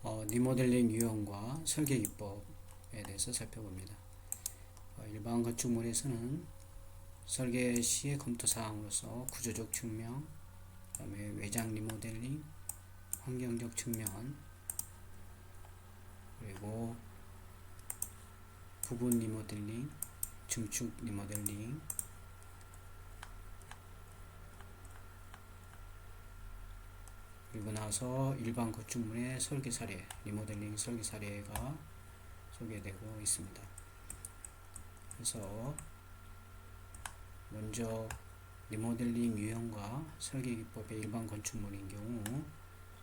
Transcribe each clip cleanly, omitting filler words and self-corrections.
리모델링 유형과 설계 기법에 대해서 살펴봅니다. 일반 건축물에서는 설계 시의 검토 사항으로서 구조적 측면, 그다음에 외장 리모델링, 환경적 측면, 그리고 부분 리모델링, 증축 리모델링, 그리고 나서 일반 건축물의 설계 사례, 리모델링 설계 사례가 소개되고 있습니다. 그래서 먼저 리모델링 유형과 설계 기법의 일반 건축물인 경우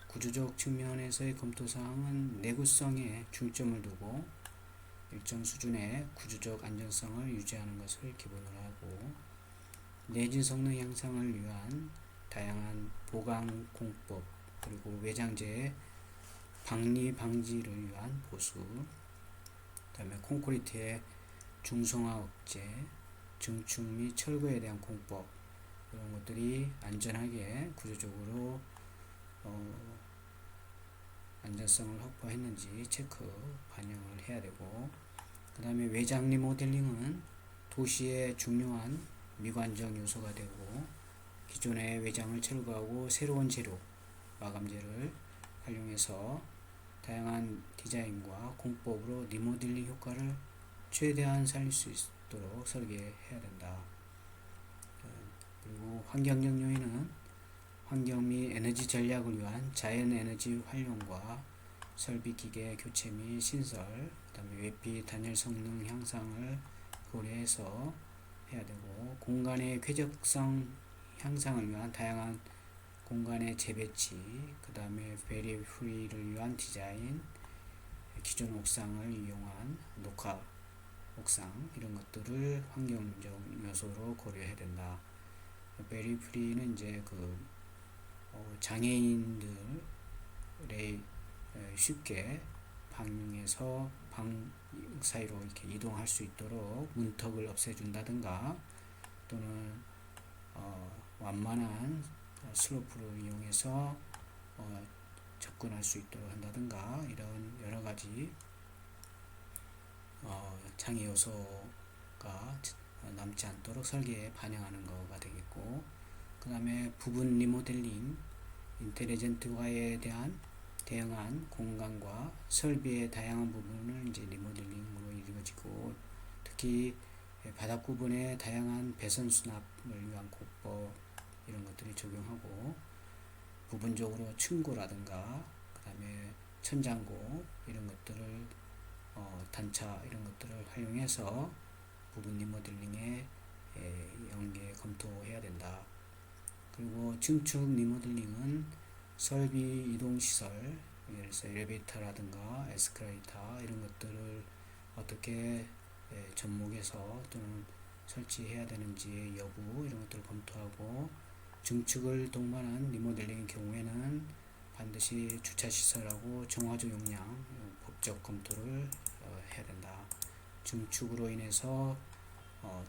구조적 측면에서의 검토사항은 내구성에 중점을 두고 일정 수준의 구조적 안전성을 유지하는 것을 기본으로 하고 내진 성능 향상을 위한 다양한 보강 공법 그리고 외장재의 방리 방지를 위한 보수, 그 다음에 콘크리트의 중성화 억제, 증축 및 철거에 대한 공법, 이런 것들이 안전하게 구조적으로 안전성을 확보했는지 체크 반영을 해야 되고, 그 다음에 외장 리모델링은 도시의 중요한 미관적 요소가 되고 기존의 외장을 철거하고 새로운 재료, 마감재를 활용해서 다양한 디자인과 공법으로 리모델링 효과를 최대한 살릴 수 있도록 설계해야 된다. 그리고 환경적 요인은 환경 및 에너지 전략을 위한 자연 에너지 활용과 설비 기계 교체 및 신설, 그 다음에 외피 단열 성능 향상을 고려해서 해야 되고, 공간의 쾌적성 향상을 위한 다양한 공간의 재배치, 그 다음에 베리어 프리를 위한 디자인, 기존 옥상을 이용한 녹화 옥상, 이런 것들을 환경적 요소로 고려해야 된다. 베리어 프리는 이제 장애인들의 쉽게 방에서 방 사이로 이렇게 이동할 수 있도록 문턱을 없애준다든가, 또는 완만한 슬로프를 이용해서 접근할 수 있도록 한다든가, 이런 여러 가지 장애 요소가 남지 않도록 설계에 반영하는 거가 되겠고, 그 다음에 부분 리모델링, 인텔리전트화에 대응한 공간과 설비의 다양한 부분을 이제 리모델링으로 이루어지고, 특히 바닥 부분에 다양한 배선 수납을 위한 공법, 이런 것들이 적용하고, 부분적으로 층고라든가 그 다음에 천장고, 이런 것들을 단차, 이런 것들을 활용해서 부분 리모델링에 연계 검토해야 된다. 그리고 증축 리모델링은 설비 이동시설, 예를 들어서 엘리베이터라든가 에스컬레이터, 이런 것들을 어떻게 접목해서 또는 설치해야 되는지의 여부, 이런 것들을 검토하고, 증축을 동반한 리모델링의 경우에는 반드시 주차시설하고 정화조 용량 법적 검토를 해야 된다. 증축으로 인해서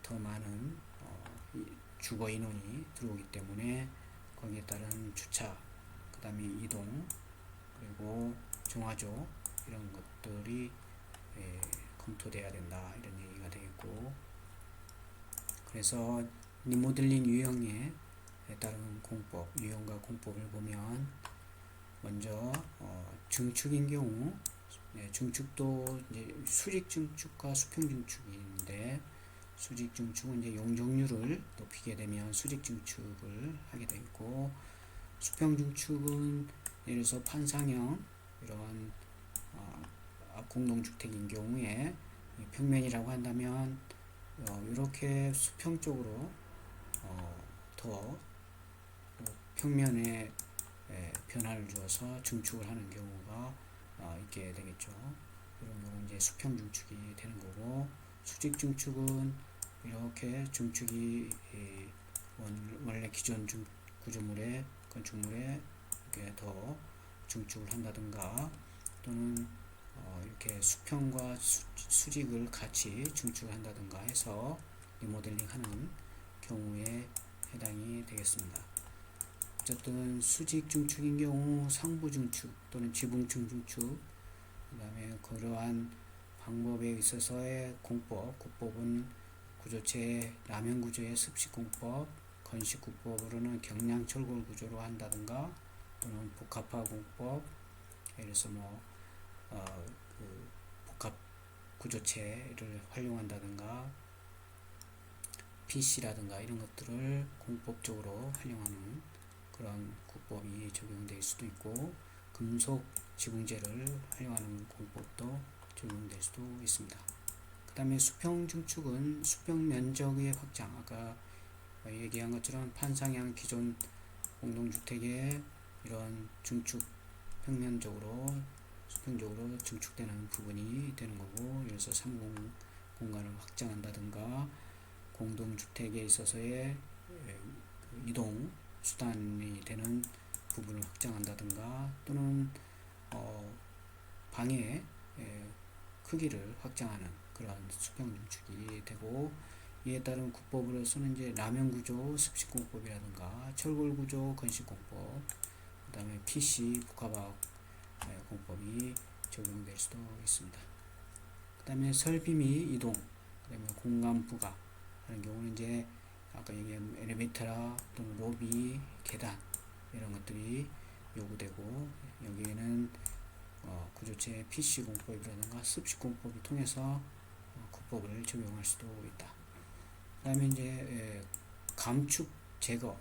더 많은 주거 인원이 들어오기 때문에 거기에 따른 주차, 그 다음에 이동, 그리고 정화조, 이런 것들이 검토돼야 된다, 이런 얘기가 되겠고, 그래서 리모델링 유형에 따른 공법, 유형과 공법을 보면, 먼저 증축인 경우, 증축도 이제 수직 증축과 수평 증축인데, 수직 증축은 이제 용적률을 높이게 되면 수직 증축을 하게 되고, 수평 증축은 예를 들어서 판상형 이런 공동주택인 경우에 평면이라고 한다면 이렇게 수평 쪽으로 더 평면에 변화를 주어서 증축을 하는 경우가 있게 되겠죠. 이런 경우 이제 수평 증축이 되는 거고, 수직 증축은 이렇게 증축이 원래 기존 구조물의 건축물에 이렇게 더 증축을 한다든가, 또는 이렇게 수평과 수직을 같이 증축을 한다든가 해서 리모델링 하는 경우에 해당이 되겠습니다. 어쨌든 수직 중축인 경우 상부 중축 또는 지붕층 중축, 그 다음에 그러한 방법에 있어서의 공법, 구법은 구조체의 라면 구조의 습식 공법, 건식 구법으로는 경량 철골 구조로 한다든가, 또는 복합화 공법, 예를 들어서 그 복합 구조체를 활용한다든가, PC라든가 이런 것들을 공법적으로 활용하는 그런 구법이 적용될 수도 있고, 금속 지붕재를 활용하는 공법도 적용될 수도 있습니다. 그 다음에 수평 중축은 수평 면적의 확장, 아까 얘기한 것처럼 판상향 기존 공동주택의 이런 중축 평면적으로 수평적으로 증축되는 부분이 되는 거고, 예를 들어서 3공 공간을 확장한다든가, 공동주택에 있어서의 이동 수단이 되는 부분을 확장한다든가, 또는 방의 크기를 확장하는 그러한 수평 중축이 되고, 이에 따른 구법으로서는 이제 라면구조 습식공법이라든가 철골구조 건식공법, 그 다음에 PC 복합화 공법이 적용될 수도 있습니다. 그 다음에 설비 및 이동, 그 다음에 공간 부가 하는 경우는 이제 아까 얘기한 엘리베이터라 또는 로비, 계단 이런 것들이 요구되고, 여기에는 구조체 PC 공법이라든가 습식 공법을 통해서 구법을 적용할 수도 있다. 그 다음에 이제 감축, 제거,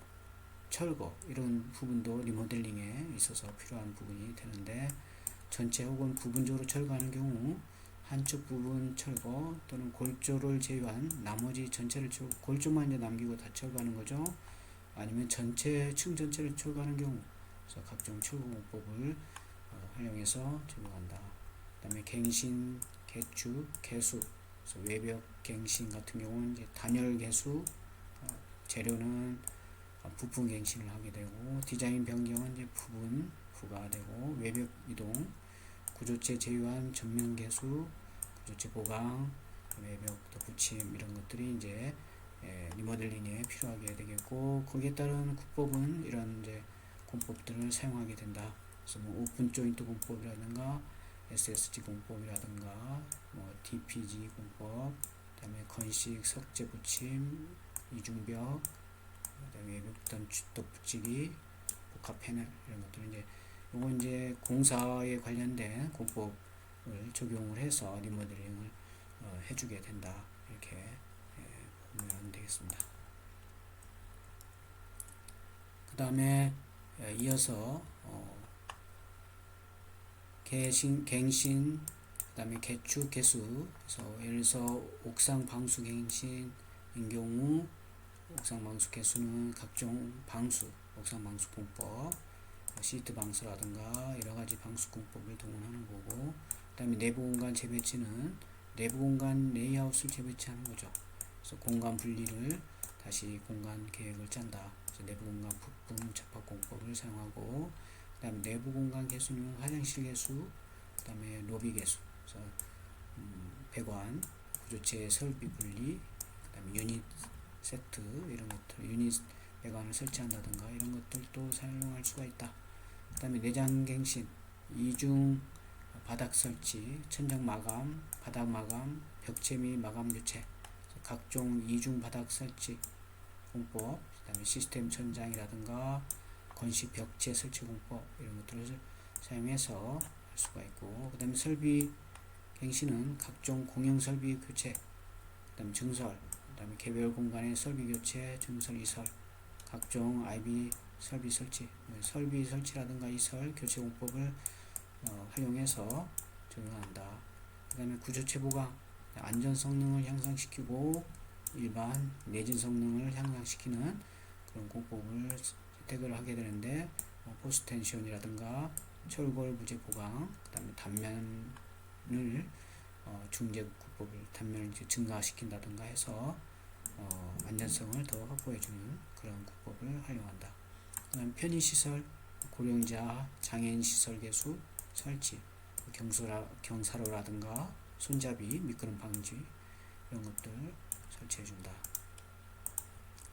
철거 이런 부분도 리모델링에 있어서 필요한 부분이 되는데, 전체 혹은 부분적으로 철거하는 경우 한쪽 부분 철거 또는 골조를 제외한 나머지 전체를 골조만 이제 남기고 다 철거하는 거죠. 아니면 전체 층 전체를 철거하는 경우, 그래서 각종 철거 공법을 활용해서 적용한다. 그 다음에 갱신, 개축, 개수, 그래서 외벽 갱신 같은 경우는 이제 단열 개수, 재료는 부품 갱신을 하게 되고, 디자인 변경은 이제 부분 부가 되고, 외벽 이동, 구조체 제외한 전면 개수, 구조체 보강, 외벽 덧붙임 이런 것들이 이제 리모델링에 필요하게 되겠고, 거기에 따른 구법은 이런 이제 공법들을 사용하게 된다. 그래서 오픈 조인트 공법이라든가 SSG 공법이라든가 DPG 공법, 그다음에 건식 석재 붙임, 이중벽, 그다음에 외벽 덧붙이기, 복합 패널 이런 것들 이제 요건 이제 공사에 관련된 공법을 적용을 해서 리모델링을 해주게 된다. 이렇게 보면 되겠습니다. 그 다음에 이어서 갱신, 그 다음에 개축, 개수. 그래서 예를 들어서 옥상 방수 갱신인 경우 옥상 방수 개수는 각종 방수, 옥상 방수 공법, 시트 방수라든가 여러가지 방수 공법을 동원하는 거고, 그 다음에 내부 공간 재배치는 내부 공간 레이아웃을 재배치하는 거죠. 그래서 공간 분리를 다시 공간 계획을 짠다. 그래서 내부 공간 부품 접합 공법을 사용하고, 그 다음에 내부 공간 개수는 화장실 개수, 그 다음에 로비 개수, 그래서 배관, 구조체 설비 분리, 그 다음에 유닛 세트 이런 것들, 유닛 배관을 설치한다든가 이런 것들도 사용할 수가 있다. 그 다음에 내장 갱신, 이중 바닥 설치, 천장 마감, 바닥 마감, 벽체 및 마감 교체, 각종 이중 바닥 설치 공법, 그 다음에 시스템 천장이라든가 건식 벽체 설치 공법 이런 것들을 사용해서 할 수가 있고, 그 다음에 설비 갱신은 각종 공용 설비 교체, 그 다음에 증설, 그 다음에 개별 공간의 설비 교체, 증설, 이설, 각종 IB 설비 설치, 설비 설치라든가 이설, 교체 공법을 활용해서 적용한다. 그 다음에 구조체 보강, 안전 성능을 향상시키고 일반 내진 성능을 향상시키는 그런 공법을 선택을 하게 되는데, 포스트 텐션이라든가 철골 부재 보강, 그 다음에 단면을 중재 구법을 단면을 증가시킨다든가 해서 안전성을 더 확보해주는 그런 구법을 활용한다. 그 다음 편의시설, 고령자, 장애인 시설 개수, 설치, 경사로라든가 손잡이, 미끄럼 방지 이런 것들 설치해준다.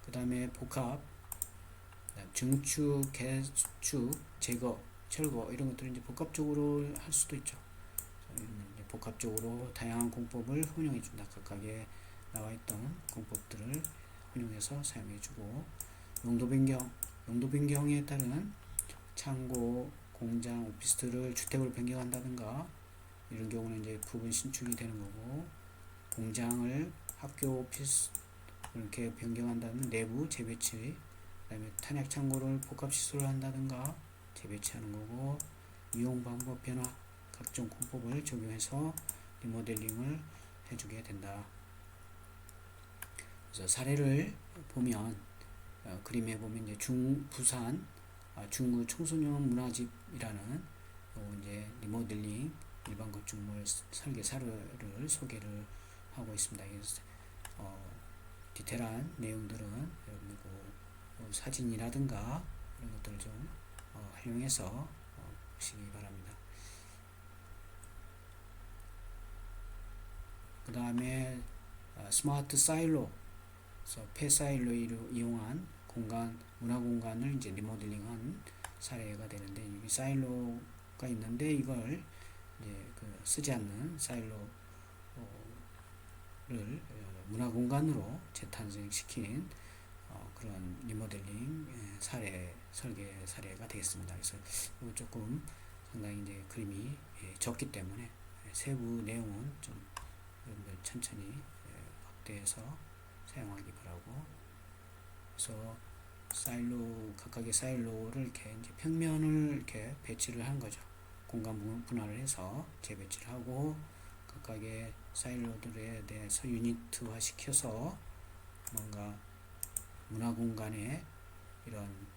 그 다음에 복합, 증축, 개축, 제거, 철거 이런 것들을 이제 복합적으로 할 수도 있죠. 이제 복합적으로 다양한 공법을 혼용해 준다. 각각의 나와 있던 공법들을 혼용해서 사용해 주고, 용도 변경에 따른 창고, 공장, 오피스텔을 주택으로 변경한다든가 이런 경우는 이제 부분 신축이 되는 거고, 공장을 학교, 오피스 이렇게 변경한다면 내부 재배치, 그 다음에 탄약 창고를 복합 시설을 한다든가 재배치하는 거고, 이용 방법 변화, 각종 공법을 적용해서 리모델링을 해주게 된다. 그래서 사례를 보면 그림에 보면 이제 부산 중구 청소년 문화집이라는 이제 리모델링 일반 건축물 설계 사례를 소개를 하고 있습니다. 그래서 디테일한 내용들은 여러분 사진이라든가 이런 것들을 좀 활용해서 보시기 바랍니다. 그 다음에 스마트 사일로, 그래서 폐사일로 이용한 공간, 문화 공간을 이제 리모델링한 사례가 되는데, 여기 사일로가 있는데 이걸 이제 쓰지 않는 사일로를 문화 공간으로 재탄생시킨 그런 리모델링 설계 사례가 되겠습니다. 그래서 조금 상당히 이제 그림이 적기 때문에 세부 내용은 좀 여러분들 천천히 확대해서 사용하기 바라고, 그래서 각각의 사일로를 이렇게 이제 평면을 이렇게 배치를 한 거죠. 공간 분할을 해서 재배치를 하고, 각각의 사일로들에 대해서 유니트화 시켜서 뭔가 문화 공간에 이런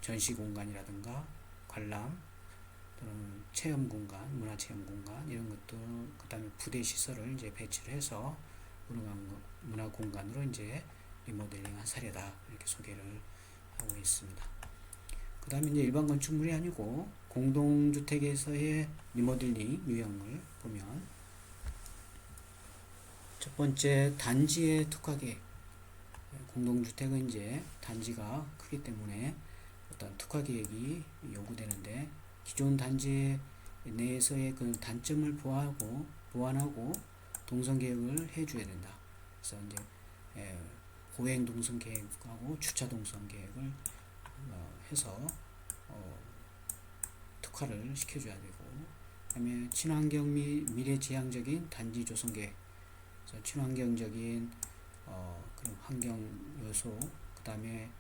전시 공간이라든가 관람 또는 체험 공간, 문화 체험 공간 이런 것도, 그 다음에 부대 시설을 이제 배치를 해서 문화 공간으로 이제 리모델링한 사례다, 이렇게 소개를 하고 있습니다. 그 다음에 이제 일반 건축물이 아니고 공동주택에서의 리모델링 유형을 보면, 첫 번째 단지의 특화계획. 공동주택은 이제 단지가 크기 때문에 어떤 특화계획이 요구되는데, 기존 단지 내에서의 그 단점을 보완하고 동선계획을 해줘야 된다. 그래서 이제 보행 동선계획하고 주차 동선계획을 해서 특화를 시켜줘야 되고, 그다음에 친환경 및 미래지향적인 단지 조성계획. 그래서 친환경적인 그런 환경 요소, 그 다음에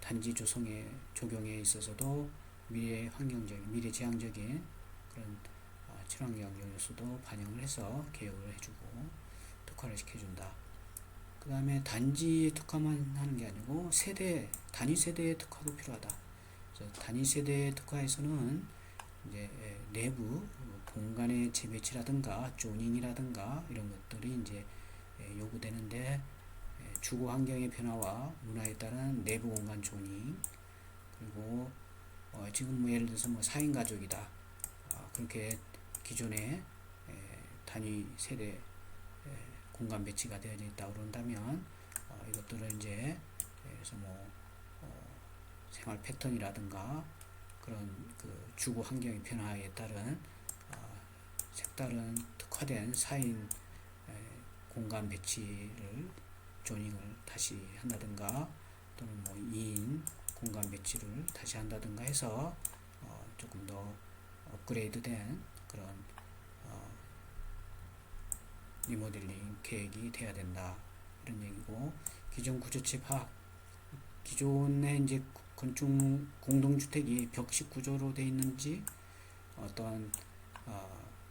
단지 조경에 있어서도 미래지향적인 그런 친환경 요소도 반영을 해서 계획을 해주고 특화를 시켜준다. 그 다음에 단지 특화만 하는 게 아니고 단위 세대의 특화도 필요하다. 그래서 단위 세대의 특화에서는 이제 내부 공간의 재배치라든가 조닝이라든가 이런 것들이 이제 요구되는데, 주거 환경의 변화와 문화에 따른 내부 공간 조닝, 그리고 지금 뭐 예를 들어서 뭐 4인 가족이다, 그렇게 기존에 단위 세대 공간 배치가 되어져 있다 그런다면 이것들을 이제 그래서 뭐 생활 패턴이라든가 그런 그 주거 환경의 변화에 따른 색다른 특화된 4인 공간 배치를 조닝을 다시 한다든가, 또는 뭐 2인 공간 배치를 다시 한다든가 해서 조금 더 업그레이드된 그런 리모델링 계획이 돼야 된다, 이런 얘기고, 기존 구조체 파악. 기존에 이제 건축 공동주택이 벽식 구조로 되어 있는지, 어떤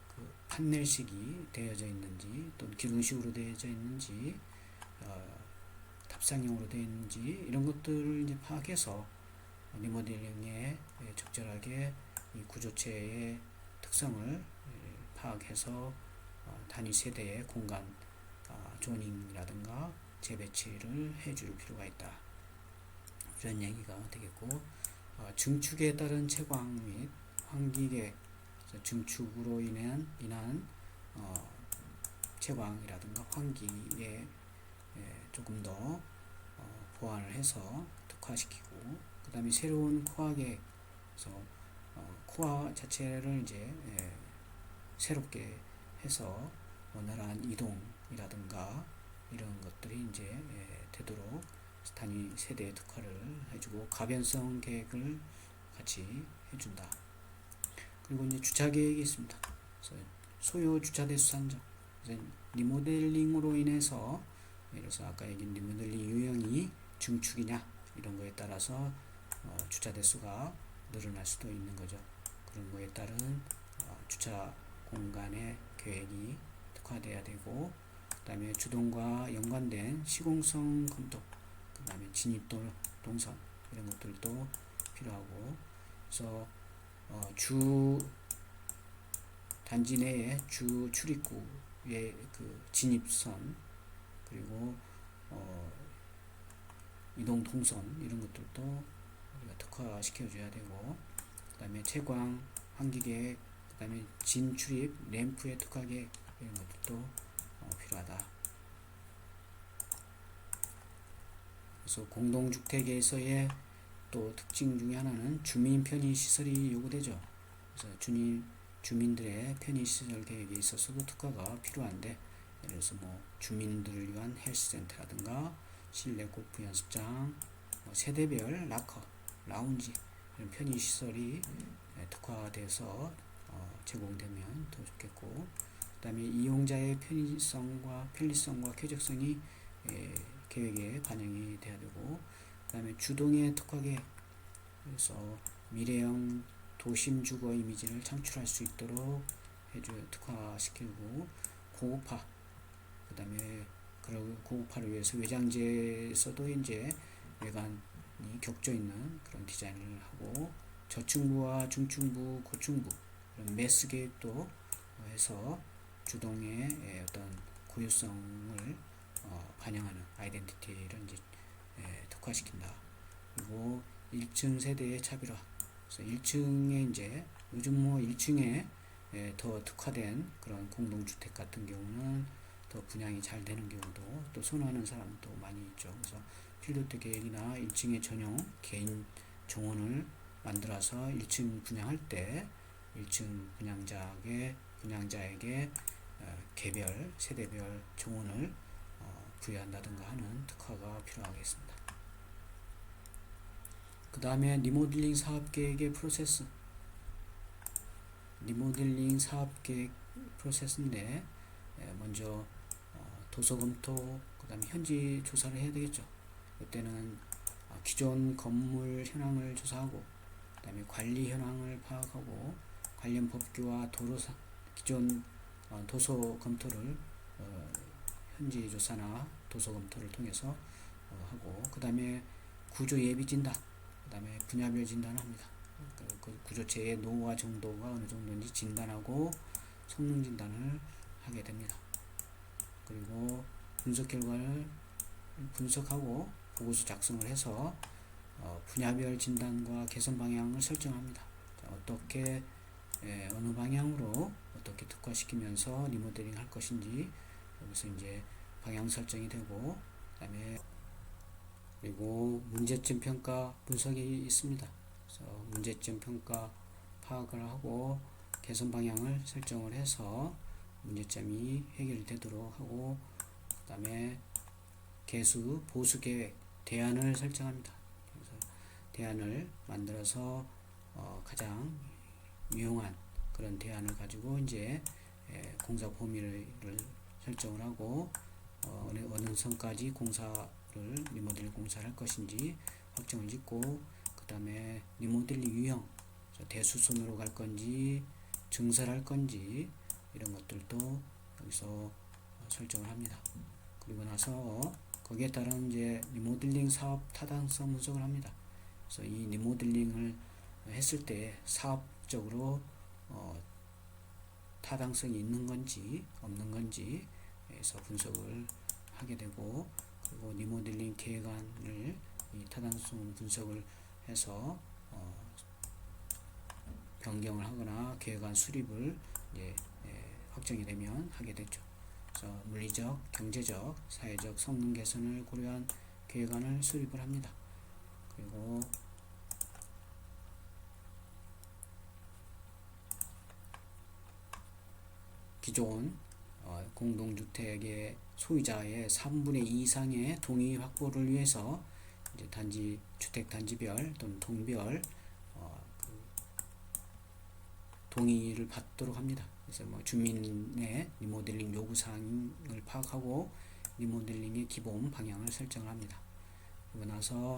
그 판넬식이 되어져 있는지, 또는 기둥식으로 되어져 있는지, 답상형으로 되어 있는지 이런 것들을 이제 파악해서 리모델링에 적절하게 이 구조체의 특성을 파악해서 단위 세대의 공간 조닝이라든가 재배치를 해줄 필요가 있다, 이런 얘기가 되겠고, 증축에 따른 채광 및 환기계, 증축으로 인한 채광이라든가 환기에 조금 더 보완을 해서 특화시키고, 그 다음에 새로운 코어 계획, 그래서 코어 자체를 이제 새롭게 해서 원활한 이동이라든가 이런 것들이 이제 되도록 단위 세대 특화를 해주고, 가변성 계획을 같이 해준다. 그리고 이제 주차 계획이 있습니다. 그래서 소요 주차 대수 산정, 리모델링으로 인해서, 예를 들어서 아까 얘기한 리모델링 유형이 중축이냐 이런 거에 따라서 주차 대수가 늘어날 수도 있는 거죠. 그런 거에 따른 주차 공간의 계획이 특화돼야 되고, 그 다음에 주동과 연관된 시공성 검토, 그 다음에 진입도 동선 이런 것들도 필요하고, 그래서 주 단지 내에 주 출입구의 그 진입선, 그리고 이동 동선 이런 것들도 우리가 특화시켜줘야 되고, 그 다음에 채광 환기계획, 그 다음에 진출입 램프의 특화계획 이런 것들도 필요하다. 그래서 공동주택에서의 또 특징 중에 하나는 주민 편의 시설이 요구되죠. 그래서 주민들의 편의 시설 계획에 있어서도 특화가 필요한데, 예를 들어서 뭐 주민들을 위한 헬스센터라든가 실내 골프 연습장, 세대별 락커, 라운지 이런 편의 시설이 특화돼서 제공되면 더 좋겠고, 그 다음에 이용자의 편리성과 쾌적성이 계획에 반영이 돼야 되고, 그 다음에 주동의 특화계획, 그래서 미래형 도심 주거 이미지를 창출할 수 있도록 특화시키고, 고급화, 그 다음에 고급화를 위해서 외장재에서도 이제 외관이 격조 있는 그런 디자인을 하고, 저층부와 중층부, 고층부 이런 매스 계획도 해서 주동의 어떤 고유성을 반영하는 아이덴티티를 이제 특화시킨다. 그리고 1층 세대의 차별화. 그래서 1층에 이제 요즘 뭐 1층에 더 특화된 그런 공동주택 같은 경우는 더 분양이 잘 되는 경우도 또 선호하는 사람도 많이 있죠. 그래서 필로트 계획이나 1층에 전용 개인 정원을 만들어서 1층 분양할 때 1층 분양자에게 개별 세대별 정원을 부여한다든가 하는 특화가 필요하겠습니다. 그 다음에 리모델링 사업계획의 프로세스. 리모델링 사업계획 프로세스인데, 먼저 도서 검토, 그 다음에 현지 조사를 해야 되겠죠. 이때는 기존 건물 현황을 조사하고, 그 다음에 관리 현황을 파악하고, 관련 법규와 기존 도서 검토를 현지 조사나 도서 검토를 통해서 하고, 그 다음에 구조 예비 진단, 그 다음에 분야별 진단을 합니다. 그 구조체의 노후화 정도가 어느 정도인지 진단하고 성능 진단을 하게 됩니다. 그리고 분석 결과를 분석하고 보고서 작성을 해서 분야별 진단과 개선 방향을 설정합니다. 자, 어떻게 어느 방향으로 어떻게 특화시키면서 리모델링 할 것인지 여기서 이제 방향 설정이 되고, 그다음에 그리고 문제점 평가 분석이 있습니다. 그래서 문제점 평가 파악을 하고 개선 방향을 설정을 해서 문제점이 해결되도록 하고, 그 다음에 개수 보수 계획 대안을 설정합니다. 그래서 대안을 만들어서 가장 유용한 그런 대안을 가지고 이제 공사 범위를 설정을 하고, 어느 선까지 리모델링 공사를 할 것인지 확정을 짓고, 그 다음에 리모델링 유형, 대수선으로 갈 건지 증설할 건지 이런 것들도 여기서 설정을 합니다. 그리고 나서 거기에 따른 이제 리모델링 사업 타당성 분석을 합니다. 그래서 이 리모델링을 했을 때 사업적으로 타당성이 있는 건지 없는 건지 해서 분석을 하게 되고, 그리고 리모델링 계획안을 이 타당성 분석을 해서 변경을 하거나 계획안 수립을 이제 확정이 되면 하게 되죠. 그래서 물리적, 경제적, 사회적 성능 개선을 고려한 계획안을 수립을 합니다. 그리고 기존 공동주택의 소유자의 3분의 2 이상의 동의 확보를 위해서 이제 단지 주택 단지별 또는 동별 그 동의를 받도록 합니다. 그래서 뭐 주민의 리모델링 요구 사항을 파악하고 리모델링의 기본 방향을 설정을 합니다. 그리고 나서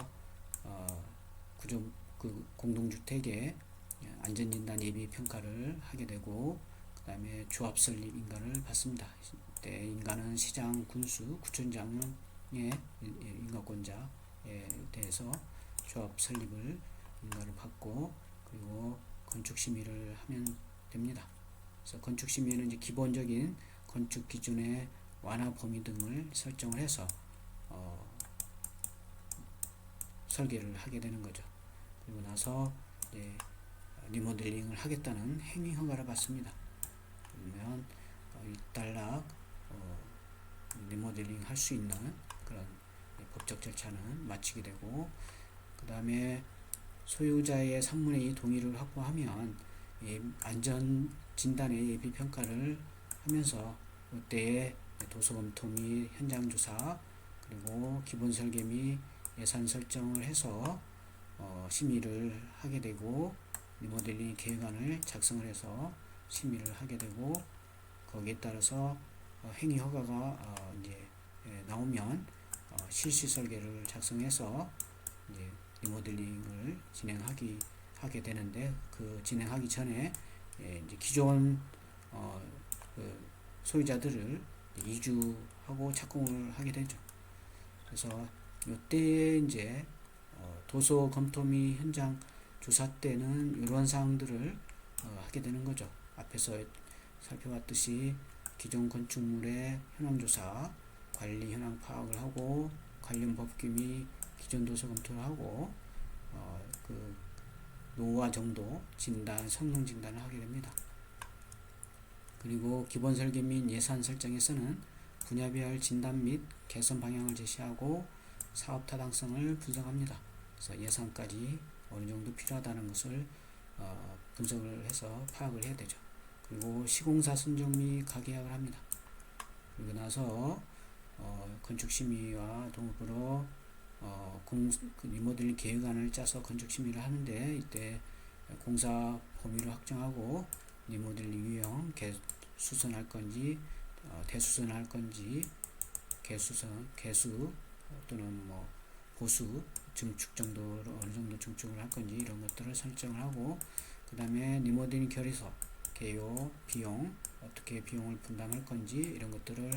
구조 그 공동주택의 안전진단 예비 평가를 하게 되고 그 다음에 조합 설립 인가를 받습니다. 이때 인가는 시장, 군수, 구청장의 인가권자에 대해서 조합 설립을 인가를 받고 그리고 건축 심의를 하면 됩니다. 그래서 건축 심의는 이제 기본적인 건축 기준의 완화 범위 등을 설정을 해서 설계를 하게 되는 거죠. 그리고 나서 이제 리모델링을 하겠다는 행위 허가를 받습니다. 그러면 일단락 리모델링 할 수 있는 그런 법적 절차는 마치게 되고 그 다음에 소유자의 3분의 2 동의를 확보하면 안전 진단의 예비 평가를 하면서 그때의 도서 검토 및 현장 조사 그리고 기본 설계 및 예산 설정을 해서 심의를 하게 되고 리모델링 계획안을 작성을 해서 심의를 하게 되고 거기에 따라서 행위 허가가 이제 나오면 실시 설계를 작성해서 이제 리모델링을 하게 되는데 그 진행하기 전에 이제 기존 그 소유자들을 이주하고 착공을 하게 되죠. 그래서 이때 이제 도서 검토 및 현장 조사 때는 이런 사항들을 하게 되는 거죠. 앞에서 살펴봤듯이 기존 건축물의 현황 조사, 관리 현황 파악을 하고 관련 법규 및 기존 도서 검토를 하고 그 노후화 정도 진단, 성능 진단을 하게 됩니다. 그리고 기본 설계 및 예산 설정에서는 분야별 진단 및 개선 방향을 제시하고 사업 타당성을 분석합니다. 그래서 예산까지 어느 정도 필요하다는 것을 분석을 해서 파악을 해야 되죠. 그리고 시공사 선정 및 가계약을 합니다. 그리고 나서 건축심의와 동업으로 리모델링 계획안을 짜서 건축심의를 하는데 이때 공사 범위를 확정하고 리모델링 유형, 개수선할 건지 대수선할 건지 개수 또는 뭐 보수 증축 정도로 어느 정도 증축을 할 건지 이런 것들을 설정을 하고 그 다음에 리모델링 결의서 개요, 비용 어떻게 비용을 분담할 건지 이런 것들을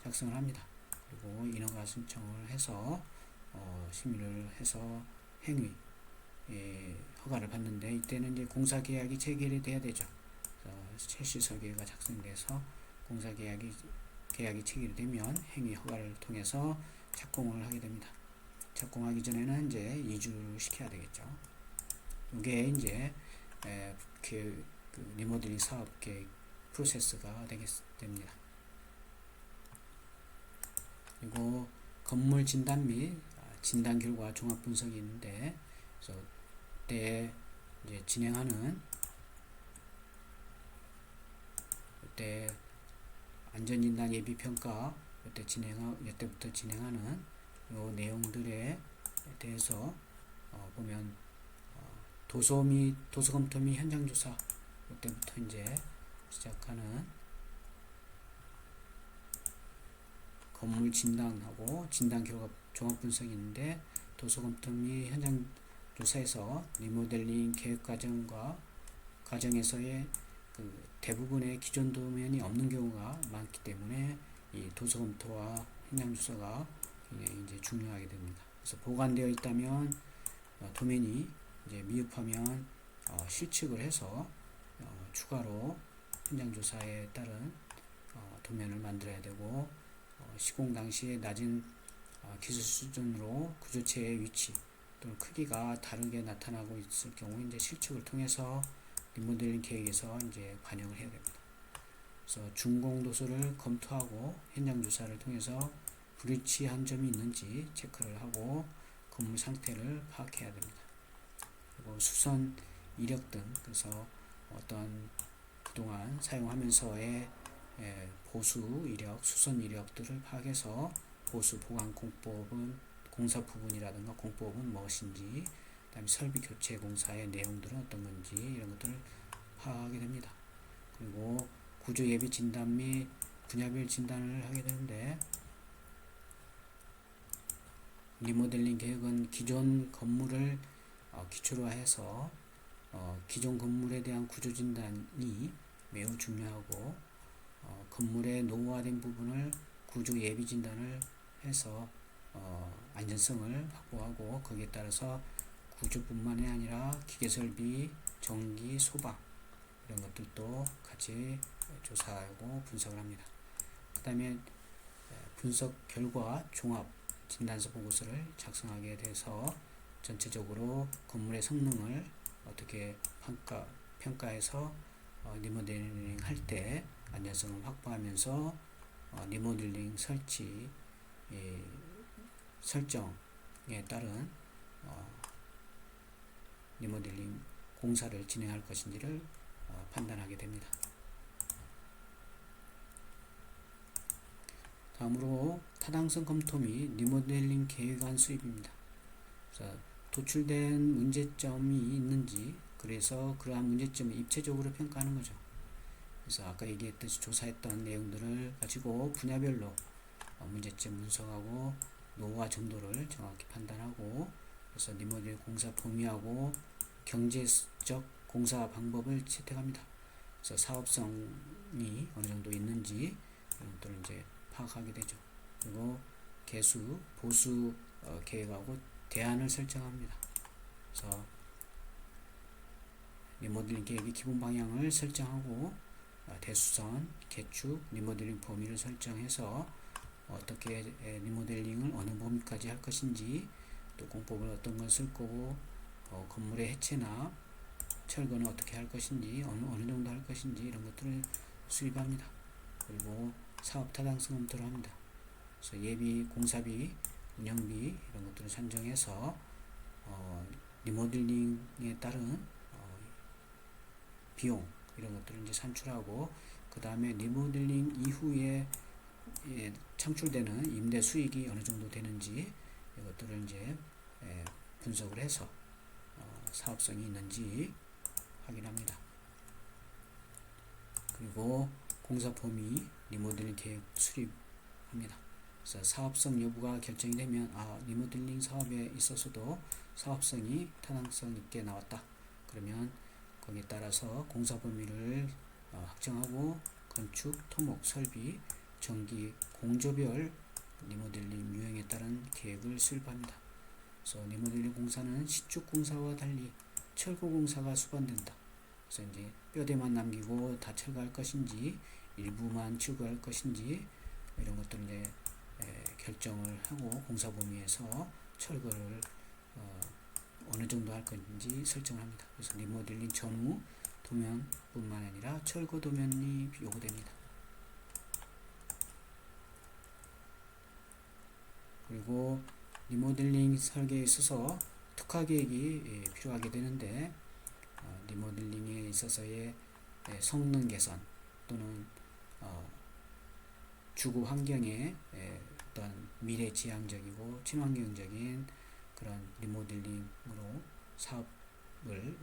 작성을 합니다. 그리고 인허가 신청을 해서 심의를 해서 행위 허가를 받는데 이때는 이제 공사 계약이 체결이 돼야 되죠. 실시 설계가 작성돼서 공사 계약이 체결이 되면 행위 허가를 통해서 착공을 하게 됩니다. 착공하기 전에는 이제 이주를 시켜야 되겠죠. 이게 이제 그 리모델링 사업 계획 프로세스가 됩니다. 그리고 건물 진단 및 진단 결과 종합 분석이 있는데 그래서 그때 이제 그때 안전진단 예비 평가 이때부터 진행하는 요 내용들에 대해서 보면 도서 검토 및 현장 조사 이때부터 이제 시작하는 건물 진단하고 진단 결과 종합 분석이 있는데 도서 검토 및 현장 조사에서 리모델링 계획 과정에서의 그 대부분의 기존 도면이 없는 경우가 많기 때문에 이 도서 검토와 현장 조사가 굉장히 이제 중요하게 됩니다. 그래서 보관되어 있다면 도면이 이제 미흡하면 실측을 해서 추가로 현장 조사에 따른 도면을 만들어야 되고 시공 당시에 낮은 기술 수준으로 구조체의 위치 또는 크기가 다르게 나타나고 있을 경우 이제 실측을 통해서 리모델링 계획에서 이제 반영을 해야 됩니다. 그래서 준공 도서를 검토하고 현장 조사를 통해서 불일치한 점이 있는지 체크를 하고 건물 상태를 파악해야 됩니다. 그리고 수선 이력 등, 그래서 어떤 그동안 사용하면서의 보수 이력, 수선 이력들을 파악해서 보수 보강 공법은 공사 부분이라든가 공법은 무엇인지, 그다음에 설비 교체 공사의 내용들은 어떤 건지 이런 것들을 파악하게 됩니다. 그리고 구조 예비 진단 및 분야별 진단을 하게 되는데, 리모델링 계획은 기존 건물을 기초로 해서 기존 건물에 대한 구조 진단이 매우 중요하고, 건물의 노후화된 부분을 구조 예비 진단을 해서 안전성을 확보하고, 거기에 따라서 구조뿐만이 아니라 기계 설비, 전기, 소방 이런 것들도 같이 조사하고 분석을 합니다. 그 다음에 분석 결과 종합 진단서 보고서를 작성하게 돼서 전체적으로 건물의 성능을 어떻게 평가해서 리모델링 할 때 안전성을 확보하면서 리모델링 설정에 따른 리모델링 공사를 진행할 것인지를 판단하게 됩니다. 다음으로 타당성 검토 및 리모델링 계획안 수립입니다. 그래서 도출된 문제점이 있는지, 그래서 그러한 문제점을 입체적으로 평가하는 거죠. 그래서 아까 얘기했듯이 조사했던 내용들을 가지고 분야별로 문제점 분석하고 노후화 정도를 정확히 판단하고, 그래서 리모델링 공사 범위하고 경제적 공사 방법을 채택합니다. 그래서 사업성이 어느 정도 있는지 이런 것들을 이제 파악하게 되죠. 그리고 개수, 보수 계획하고 대안을 설정합니다. 그래서 리모델링 계획의 기본 방향을 설정하고, 대수선, 개축, 리모델링 범위를 설정해서 어떻게 리모델링을 어느 범위까지 할 것인지, 또 공법을 어떤 걸 쓸 거고, 건물의 해체나 철거는 어떻게 할 것인지, 어느 정도 할 것인지 이런 것들을 수립합니다. 그리고 사업 타당성 검토를 합니다. 그래서 예비 공사비, 운영비 이런 것들을 산정해서 리모델링에 따른 비용 이런 것들을 이제 산출하고, 그 다음에 리모델링 이후에 창출되는 임대 수익이 어느 정도 되는지 이것들을 이제 분석을 해서 사업성이 있는지 확인합니다. 그리고 공사 범위, 리모델링 계획 수립합니다. 그래서 사업성 여부가 결정이 되면 리모델링 사업에 있어서도 사업성이 타당성 있게 나왔다. 그러면 거기에 따라서 공사 범위를 확정하고 건축, 토목, 설비, 전기, 공조별 리모델링 유형에 따른 계획을 수립합니다. 그래서 리모델링 공사는 신축 공사와 달리 철거 공사가 수반된다. 그래서 이제 뼈대만 남기고 다 철거할 것인지, 일부만 철거할 것인지 이런 것들을 이제 결정을 하고 공사 범위에서 철거를 어느 정도 할 건지 설정합니다. 그래서 리모델링 전후 도면뿐만 아니라 철거 도면이 요구됩니다. 그리고 리모델링 설계에 있어서 특화 계획이 필요하게 되는데, 리모델링에 있어서의 성능 개선 또는 주거 환경의 어떤 미래지향적이고 친환경적인 그런 리모델링으로 사업을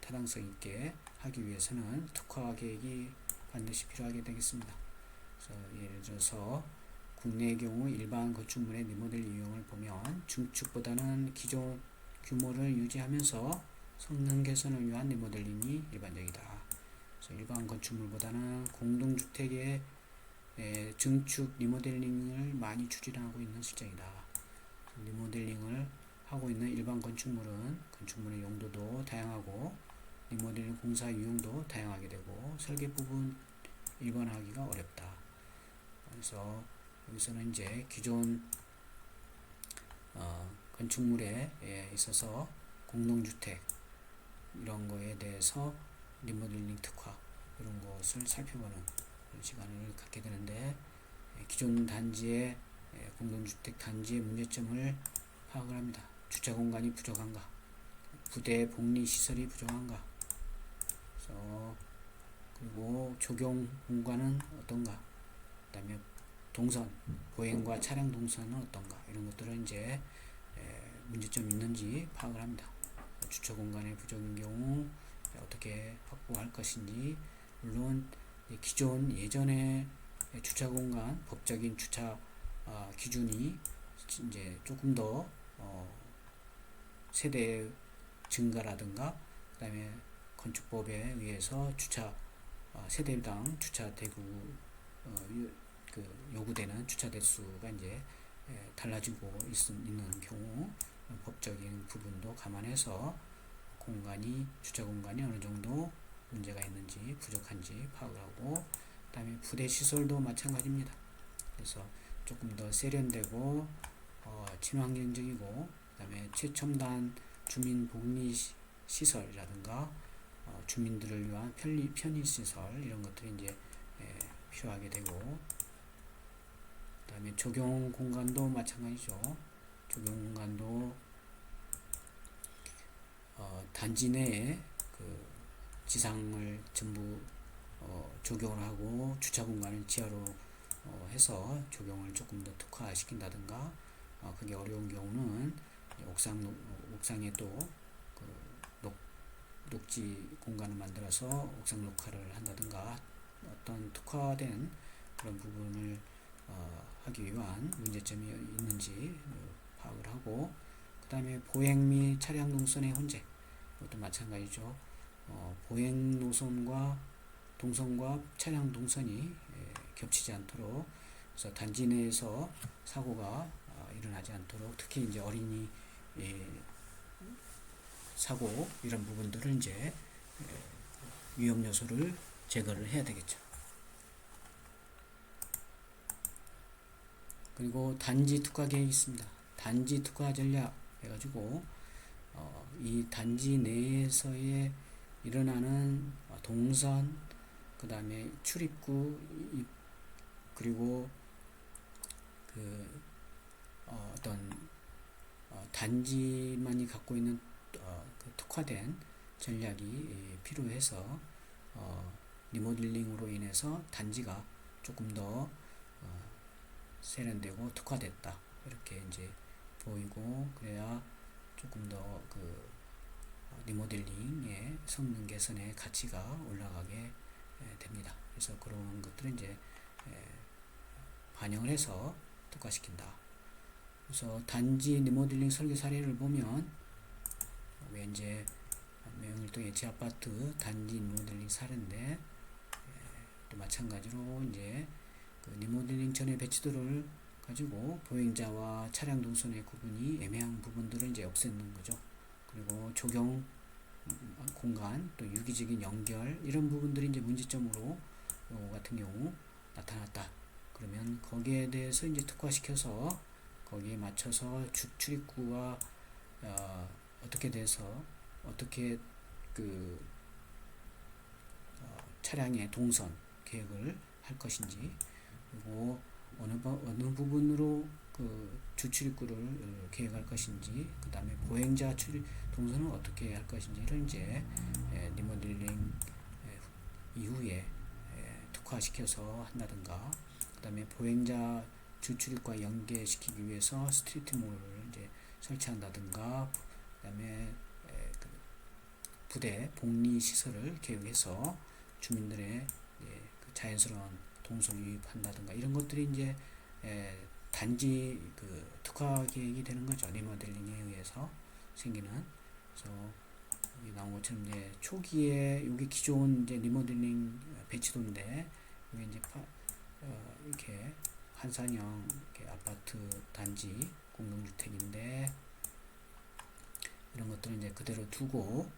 타당성 있게 하기 위해서는 특화 계획이 반드시 필요하게 되겠습니다. 그래서 예를 들어서 국내의 경우 일반 건축물의 리모델 유형을 보면 중축보다는 기존 규모를 유지하면서 성능 개선을 위한 리모델링이 일반적이다. 그래서 일반 건축물보다는 공동주택의 증축 리모델링을 많이 추진하고 있는 실정이다. 리모델링을 하고 있는 일반 건축물은 건축물의 용도도 다양하고 리모델링 공사 유형도 다양하게 되고 설계 부분 일반화하기가 어렵다. 그래서 여기서는 이제 기존 건축물에 있어서 공동주택 이런 거에 대해서 리모델링 특화 이런 것을 살펴보는 그런 시간을 갖게 되는데, 기존 단지의 공동주택 단지의 문제점을 파악을 합니다. 주차 공간이 부족한가, 부대 복리 시설이 부족한가, 그래서 그리고 적용 공간은 어떤가, 그 다음에 동선, 보행과 차량 동선은 어떤가, 이런 것들은 이제 문제점이 있는지 파악을 합니다. 주차 공간의 부족인 경우 어떻게 확보할 것인지, 물론 기존 예전에 주차 공간 법적인 주차 기준이 이제 조금 더 세대 증가라든가, 그 다음에 건축법에 의해서 주차 세대당 주차 대구 그 요구되는 주차 대수가 이제 달라지고 있는 경우 법적인 부분도 감안해서 주차 공간이 어느 정도 문제가 있는지 부족한지 파악을 하고, 그 다음에 부대 시설도 마찬가지입니다. 그래서 조금 더 세련되고 친환경적이고, 그 다음에 최첨단 주민 복리 시설이라든가 주민들을 위한 편의 시설, 이런 것들이 이제 필요하게 되고, 그 다음에 적용 공간도 마찬가지죠. 적용 공간도 단지 내에 그 지상을 전부 적용을 하고 주차 공간을 지하로 해서 적용을 조금 더 특화시킨다든가, 그게 어려운 경우는 옥상에 또 그 녹지 공간을 만들어서 옥상 녹화를 한다든가, 어떤 특화된 그런 부분을 하기 위한 문제점이 있는지 파악을 하고, 그 다음에 보행 및 차량 동선의 혼재, 이것도 마찬가지죠. 보행 노선과 동선과 차량 동선이 겹치지 않도록, 그래서 단지 내에서 사고가 일어나지 않도록, 특히 이제 어린이 사고, 이런 부분들을 이제 위험 요소를 제거를 해야 되겠죠. 그리고 단지 특화 계획이 있습니다. 단지 특화 전략 해가지고 이 단지 내에서의 일어나는 동선, 그 다음에 출입구, 그리고 그 어떤 단지만이 갖고 있는 그 특화된 전략이 필요해서 리모델링으로 인해서 단지가 조금 더 세련되고 특화됐다, 이렇게 이제 보이고, 그래야 조금 더 그 리모델링의 성능 개선의 가치가 올라가게 됩니다. 그래서 그런 것들은 이제 반영을 해서 특화시킨다. 그래서 단지 리모델링 설계 사례를 보면, 이제 명일동 예치아파트 단지 리모델링 사례인데, 또 마찬가지로 이제 그 리모델링 전의 배치도를 가지고 보행자와 차량 동선의 구분이 애매한 부분들을 이제 없애는 거죠. 그리고 적용 공간, 또 유기적인 연결, 이런 부분들이 이제 문제점으로 같은 경우 나타났다. 그러면 거기에 대해서 이제 특화시켜서 거기에 맞춰서 출입구와 어떻게 돼서 어떻게 그 차량의 동선 계획을 할 것인지, 그리고 어느 부분으로 그 주출입구를 계획할 것인지, 그 다음에 보행자 출입 동선은 어떻게 할 것인지를 이제 리모델링 이후에 특화시켜서 한다든가, 그 다음에 보행자 주출입과 연계시키기 위해서 스트리트몰을 이제 설치한다든가, 그 다음에 그 부대 복리 시설을 계획해서 주민들의 그 자연스러운 동선 유입한다든가, 이런 것들이 이제 단지 그 특화 계획이 되는 거죠. 리모델링에 의해서 생기는. 그래서 여기 나온 것처럼 이제 초기에 여기 기존 이제 리모델링 배치도인데, 여기 이제 이렇게 한산형 이렇게 아파트 단지 공동주택인데, 이런 것들은 이제 그대로 두고